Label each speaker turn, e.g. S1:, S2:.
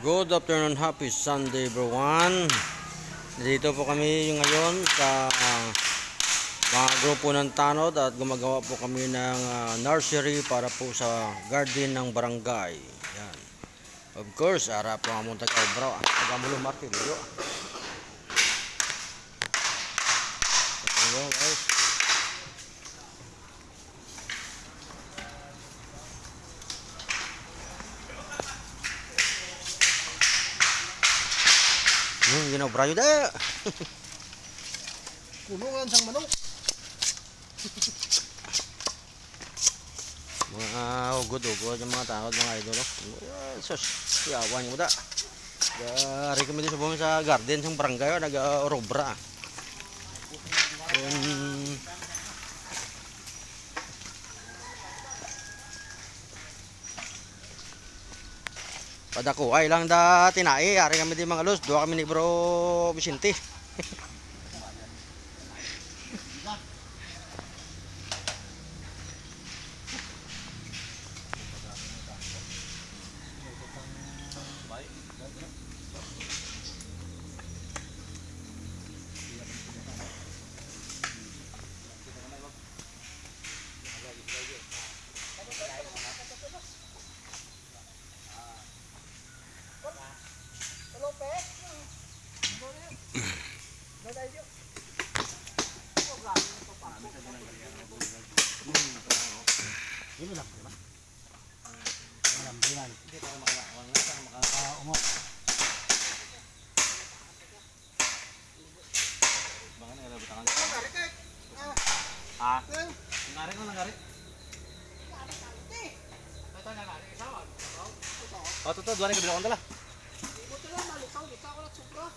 S1: Good afternoon, happy Sunday everyone. Dito po kami ngayon sa mga grupo ng tanod at gumagawa po kami ng nursery para po sa garden ng barangay. Yan. Of course, ara po ang munta ka bro. Tagamulo martir yo. Hello guys. Ginaw brayo da.
S2: Kulungan sang manok.
S1: Mga ugod-ugod yung mga tanod, mga idol. Sus, yawan mo da. Dari kami dito sa garden sang barangay, nag-orobra. Padako ay lang da tinai, ari kami di mga los, dua kami ni Bro Vicente.
S2: Ini lang, di ba? Alam din yan. Hindi para maka-umok. Baka na ilabot ang ha? Ngari ko lang ngari. Oh, totoo, duwan ka bilakon dala. Buto lang, malikaw, likaw ko lang supra.